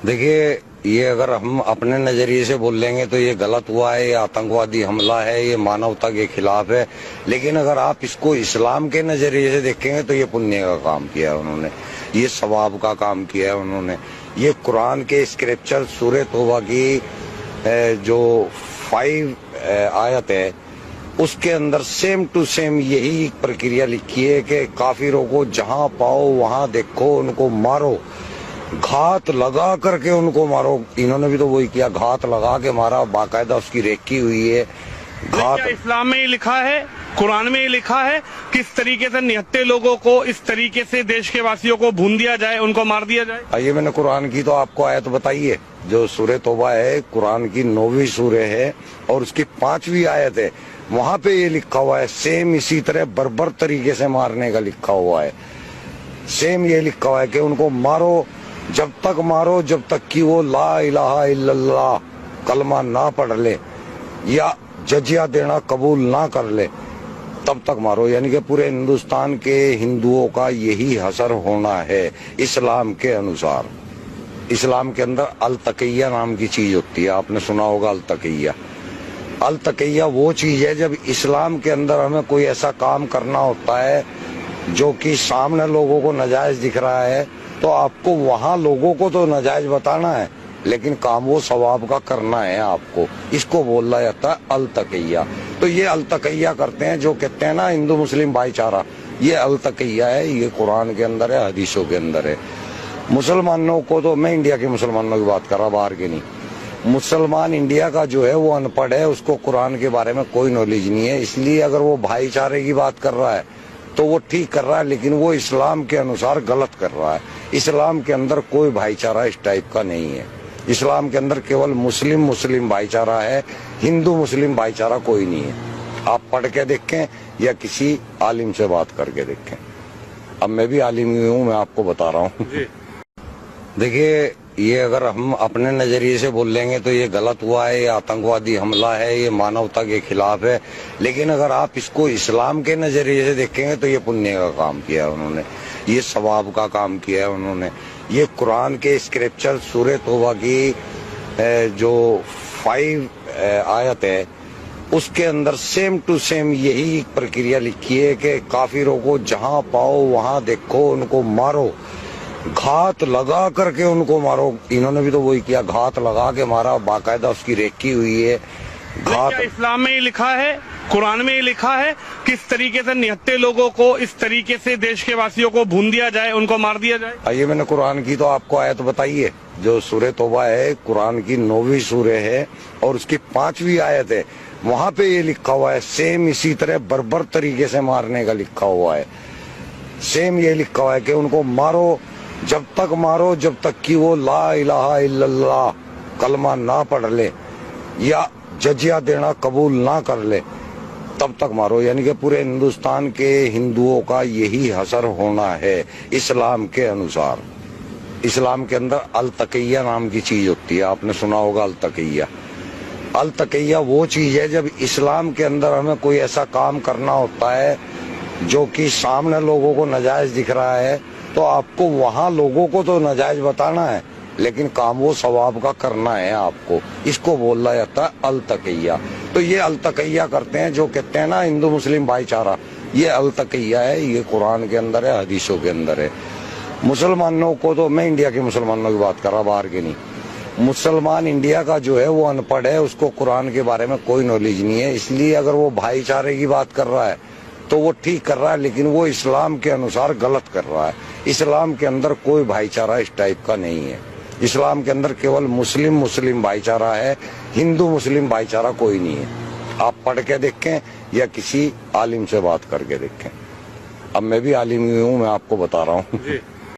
देखिए, ये अगर हम अपने नजरिए से बोल लेंगे तो ये गलत हुआ है, ये आतंकवादी हमला है, ये मानवता के खिलाफ है। लेकिन अगर आप इसको इस्लाम के नजरिए से देखेंगे तो ये पुण्य का काम किया है उन्होंने, ये सवाब का काम किया है उन्होंने। ये कुरान के स्क्रिप्चर सूरह तौबा की जो 5 आयत है उसके अंदर सेम टू सेम यही प्रक्रिया लिखी है कि काफिरों को जहां पाओ वहां देखो, उनको मारो, घात लगा करके उनको मारो। इन्होंने भी तो वही किया, घात लगा के मारा, बाकायदा उसकी रेकी हुई है। घात इस्लाम में ही लिखा है, कुरान में ही लिखा है किस तरीके से निहत्थे लोगों को इस तरीके से देश के वासियों को भून दिया जाए, उनको मार दिया जाए। आइए, मैंने कुरान की तो आपको आयत बताई है, जो सूरह तौबा है, कुरान की 9वीं सूरह है और उसकी 5वीं आयत है। वहां पे ये लिखा हुआ है, सेम इसी तरह बर्बर तरीके से मारने का लिखा हुआ है। सेम ये लिखा हुआ है कि उनको मारो, जब तक मारो जब तक कि वो ला इलाहा इल्लल्लाह कलमा ना पढ़ ले या जजिया देना कबूल ना कर ले, तब तक मारो। यानी कि पूरे हिंदुस्तान के हिंदुओं का यही हसर होना है इस्लाम के अनुसार। इस्लाम के अंदर अल तकिया नाम की चीज होती है, आपने सुना होगा अल तकिया। अल तकिया वो चीज है जब इस्लाम के अंदर हमें कोई ऐसा काम करना होता है जो कि सामने लोगों को नाजायज दिख रहा है, तो आपको वहां लोगों को तो नाजायज बताना है लेकिन काम वो सवाब का करना है आपको। इसको बोला जाता है अल तकिया। तो ये अल तकिया करते हैं, जो कहते हैं ना हिंदू मुस्लिम भाईचारा, ये अल तकिया है, ये कुरान के अंदर है, हदीसों के अंदर है। मुसलमानों को तो, मैं इंडिया के मुसलमानों की बात कर रहा, बाहर के नहीं। मुसलमान इंडिया का जो है वो अनपढ़ है, उसको कुरान के बारे में कोई नॉलेज नहीं है। इसलिए अगर वो भाईचारे की बात कर रहा है तो वो ठीक कर रहा है, लेकिन वो इस्लाम के अनुसार गलत कर रहा है। इस्लाम के अंदर कोई भाईचारा इस टाइप का नहीं है। इस्लाम के अंदर केवल मुस्लिम मुस्लिम भाईचारा है, हिंदू मुस्लिम भाईचारा कोई नहीं है। आप पढ़ के देखें या किसी आलिम से बात करके देखें। अब मैं भी आलिम ही हूँ, मैं आपको बता रहा हूँ। देखिए, ये अगर हम अपने नजरिए से बोल लेंगे तो ये गलत हुआ है, ये आतंकवादी हमला है, ये मानवता के खिलाफ है। लेकिन अगर आप इसको इस्लाम के नजरिए से देखेंगे तो ये पुण्य का काम किया है उन्होंने, ये सवाब का काम किया है उन्होंने। ये कुरान के स्क्रिप्चर सूरह तौबा की जो 5 आयत है उसके अंदर सेम टू सेम यही प्रक्रिया लिखी है कि काफिरों को जहां पाओ वहां देखो, उनको मारो, घात लगा करके उनको मारो। इन्होंने भी तो वही किया, घात लगा के मारा, बाकायदा उसकी रेकी हुई है। घात इस्लाम में ही लिखा है, कुरान में ही लिखा है किस तरीके से निहत्थे लोगों को इस तरीके से देश के वासियों को भून दिया जाए, उनको मार दिया जाए। आइए, मैंने कुरान की तो आपको आयत बताई है, जो सूरह तौबा है, कुरान की 9वीं सूरह है और उसकी 5वीं आयत है। वहां पे ये लिखा हुआ है, सेम इसी तरह बर्बर तरीके से मारने का लिखा हुआ है। सेम ये लिखा हुआ है कि उनको मारो, जब तक मारो जब तक कि वो ला इलाहा इल्लल्लाह कलमा ना पढ़ ले या जजिया देना कबूल ना कर ले, तब तक मारो। यानी कि पूरे हिंदुस्तान के हिंदुओं का यही हसर होना है इस्लाम के अनुसार। इस्लाम के अंदर अल तकिया नाम की चीज होती है, आपने सुना होगा अल तकिया। अल तकिया वो चीज है जब इस्लाम के अंदर हमें कोई ऐसा काम करना होता है जो कि सामने लोगों को नाजायज दिख रहा है, तो आपको वहां लोगों को तो नाजायज बताना है लेकिन काम वो सवाब का करना है आपको। इसको बोला जाता है अल तकिया। तो ये अल तकिया करते हैं, जो कहते हैं ना हिंदू मुस्लिम भाईचारा, ये अल तकिया है, ये कुरान के अंदर है, हदीसों के अंदर है। मुसलमानों को तो, मैं इंडिया के मुसलमानों की बात कर रहा, बाहर के नहीं। मुसलमान इंडिया का जो है वो अनपढ़ है, उसको कुरान के बारे में कोई नॉलेज नहीं है। इसलिए अगर वो भाईचारे की बात कर रहा है तो वो ठीक कर रहा है, लेकिन वो इस्लाम के अनुसार गलत कर रहा है। इस्लाम के अंदर कोई भाईचारा इस टाइप का नहीं है। इस्लाम के अंदर केवल मुस्लिम मुस्लिम भाईचारा है, हिंदू मुस्लिम भाईचारा कोई नहीं है। आप पढ़ के देखें या किसी आलिम से बात करके देखें। अब मैं भी आलिम ही हूँ, मैं आपको बता रहा हूँ।